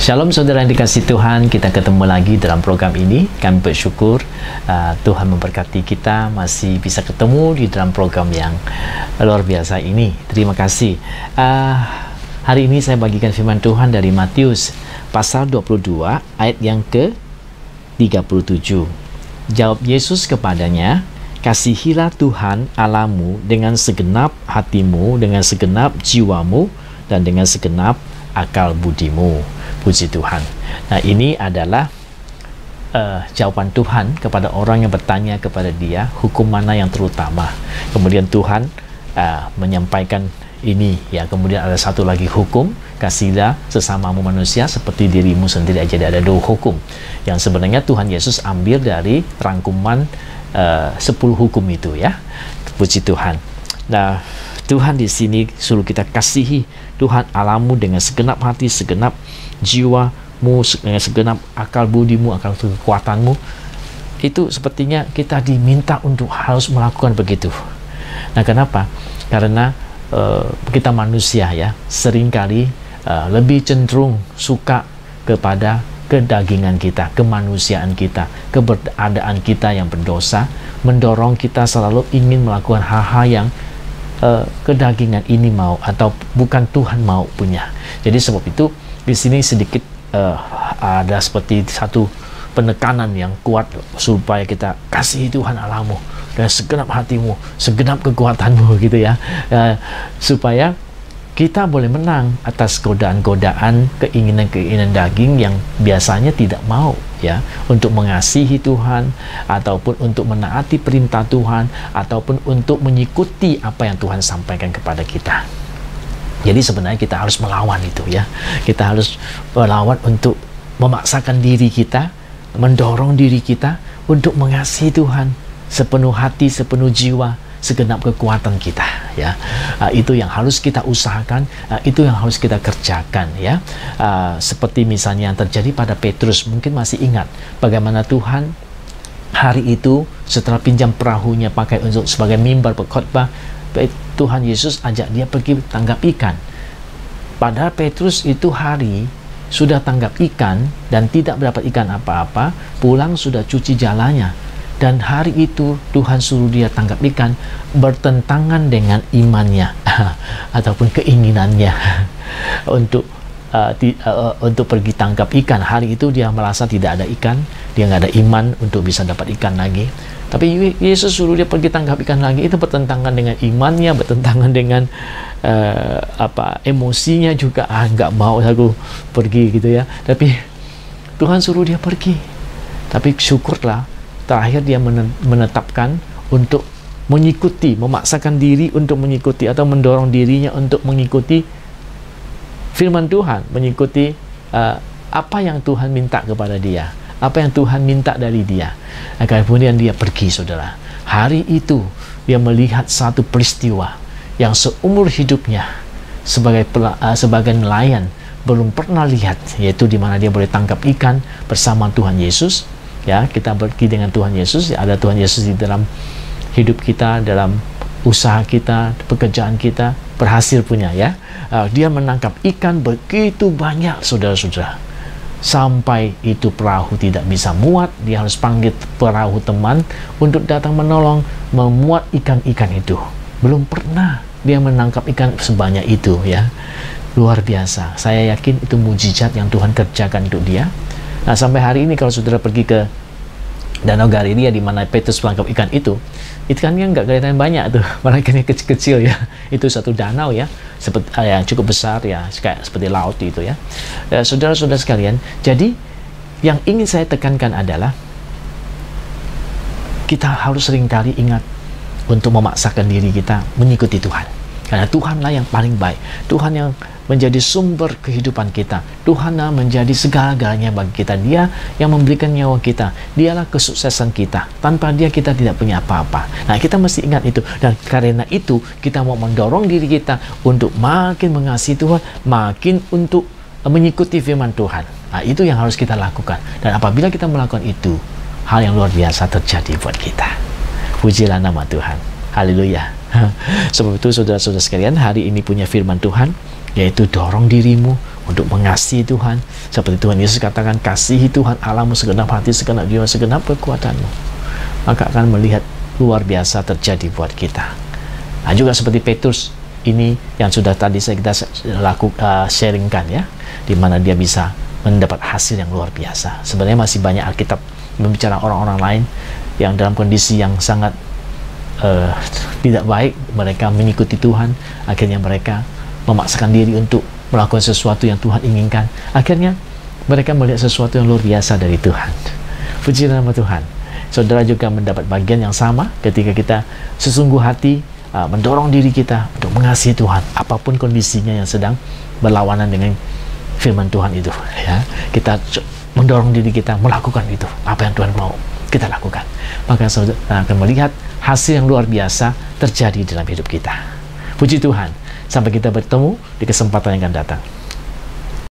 Shalom saudara yang dikasihi Tuhan, kita ketemu lagi dalam program ini. Kami bersyukur Tuhan memberkati kita masih bisa ketemu di dalam program yang luar biasa ini. Terima kasih. Hari ini saya bagikan firman Tuhan dari Matius pasal 22 ayat yang ke-37. Jawab Yesus kepadanya, "Kasihilah Tuhan Allahmu dengan segenap hatimu, dengan segenap jiwamu, dan dengan segenap akal budimu." Puji Tuhan. Nah, ini adalah jawaban Tuhan kepada orang yang bertanya kepada dia, hukum mana yang terutama. Kemudian Tuhan menyampaikan ini, ya. Kemudian ada satu lagi hukum, kasihilah sesamamu manusia seperti dirimu sendiri. Jadi ada dua hukum yang sebenarnya Tuhan Yesus ambil dari rangkuman 10 hukum itu, ya. Puji Tuhan. Nah, Tuhan di sini suruh kita kasihi Tuhan Allahmu dengan segenap hati, segenap jiwamu, dengan segenap akal budimu, akal kekuatanmu. Itu sepertinya kita diminta untuk harus melakukan begitu. Nah, kenapa? Karena kita manusia, ya, seringkali lebih cenderung suka kepada kedagingan kita, kemanusiaan kita, keberadaan kita yang berdosa, mendorong kita selalu ingin melakukan hal-hal yang kedagingan ini mau atau bukan Tuhan mau punya. Jadi sebab itu di sini sedikit ada seperti satu penekanan yang kuat supaya kita kasihi Tuhan Allahmu dan segenap hatimu, segenap kekuatanmu, gitu ya, supaya kita boleh menang atas godaan-godaan, keinginan-keinginan daging yang biasanya tidak mau, ya, untuk mengasihi Tuhan, ataupun untuk menaati perintah Tuhan, ataupun untuk mengikuti apa yang Tuhan sampaikan kepada kita. Jadi sebenarnya kita harus melawan itu, ya. Kita harus melawan untuk memaksakan diri kita, mendorong diri kita untuk mengasihi Tuhan sepenuh hati, sepenuh jiwa, segenap kekuatan kita, ya. Itu yang harus kita usahakan, itu yang harus kita kerjakan, ya. Seperti misalnya yang terjadi pada Petrus, mungkin masih ingat bagaimana Tuhan hari itu setelah pinjam perahunya pakai untuk sebagai mimbar berkhotbah, Tuhan Yesus ajak dia pergi tangkap ikan. Padahal Petrus itu hari sudah tangkap ikan dan tidak mendapat ikan apa-apa, pulang sudah cuci jalannya. Dan hari itu Tuhan suruh dia tangkap ikan bertentangan dengan imannya ataupun keinginannya untuk pergi tangkap ikan. Hari itu dia merasa tidak ada ikan, dia nggak ada iman untuk bisa dapat ikan lagi. Tapi Yesus suruh dia pergi tangkap ikan lagi, itu bertentangan dengan imannya, bertentangan dengan emosinya juga. Nggak mau aku pergi, gitu ya. Tapi Tuhan suruh dia pergi. Tapi syukurlah, terakhir dia menetapkan untuk mengikuti, memaksakan diri untuk mengikuti atau mendorong dirinya untuk mengikuti firman Tuhan, mengikuti apa yang Tuhan minta kepada dia, apa yang Tuhan minta dari dia. Kemudian dia pergi, saudara. Hari itu dia melihat satu peristiwa yang seumur hidupnya sebagai nelayan belum pernah lihat, yaitu di mana dia boleh tangkap ikan bersama Tuhan Yesus. Ya, kita pergi dengan Tuhan Yesus, ada Tuhan Yesus di dalam hidup kita, dalam usaha kita, pekerjaan kita, berhasil punya, ya. Dia menangkap ikan begitu banyak, saudara-saudara, sampai itu perahu tidak bisa muat. Dia harus panggil perahu teman untuk datang menolong memuat ikan-ikan itu. Belum pernah dia menangkap ikan sebanyak itu, ya. Luar biasa. Saya yakin itu mujizat yang Tuhan kerjakan untuk dia. Nah, sampai hari ini kalau saudara pergi ke Danau Galilea di mana Petrus menangkap ikan itu ikannya nggak kelihatan banyak tuh, malah ikannya kecil-kecil, ya. Itu satu danau, ya, seperti yang cukup besar, ya, kayak seperti laut itu, ya. Saudara-saudara sekalian, jadi yang ingin saya tekankan adalah kita harus seringkali ingat untuk memaksakan diri kita mengikuti Tuhan, karena Tuhanlah yang paling baik, Tuhan yang menjadi sumber kehidupan kita, Tuhan menjadi segala-galanya bagi kita. Dia yang memberikan nyawa kita, dialah kesuksesan kita. Tanpa dia kita tidak punya apa-apa. Nah, kita mesti ingat itu, dan karena itu kita mau mendorong diri kita untuk makin mengasihi Tuhan, makin untuk mengikuti firman Tuhan. Nah, itu yang harus kita lakukan, dan apabila kita melakukan itu, hal yang luar biasa terjadi buat kita. Pujilah nama Tuhan. Haleluya. Sebab itu saudara-saudara sekalian, hari ini punya firman Tuhan, yaitu dorong dirimu untuk mengasihi Tuhan. Seperti Tuhan Yesus katakan, kasihi Tuhan Allahmu segenap hati, segenap jiwa, segenap kekuatanmu, maka akan melihat luar biasa terjadi buat kita. Nah, juga seperti Petrus ini yang sudah tadi kita sharingkan ya, di mana dia bisa mendapat hasil yang luar biasa. Sebenarnya masih banyak Alkitab membicarakan orang-orang lain yang dalam kondisi yang sangat tidak baik, mereka mengikuti Tuhan, akhirnya mereka memaksakan diri untuk melakukan sesuatu yang Tuhan inginkan, akhirnya mereka melihat sesuatu yang luar biasa dari Tuhan. Puji nama Tuhan. Saudara juga mendapat bagian yang sama ketika kita sesungguh hati mendorong diri kita untuk mengasihi Tuhan, apapun kondisinya yang sedang berlawanan dengan firman Tuhan itu ya. Kita mendorong diri kita melakukan itu, apa yang Tuhan mau kita lakukan, maka saudara akan melihat hasil yang luar biasa terjadi dalam hidup kita. Puji Tuhan. Sampai kita bertemu di kesempatan yang akan datang.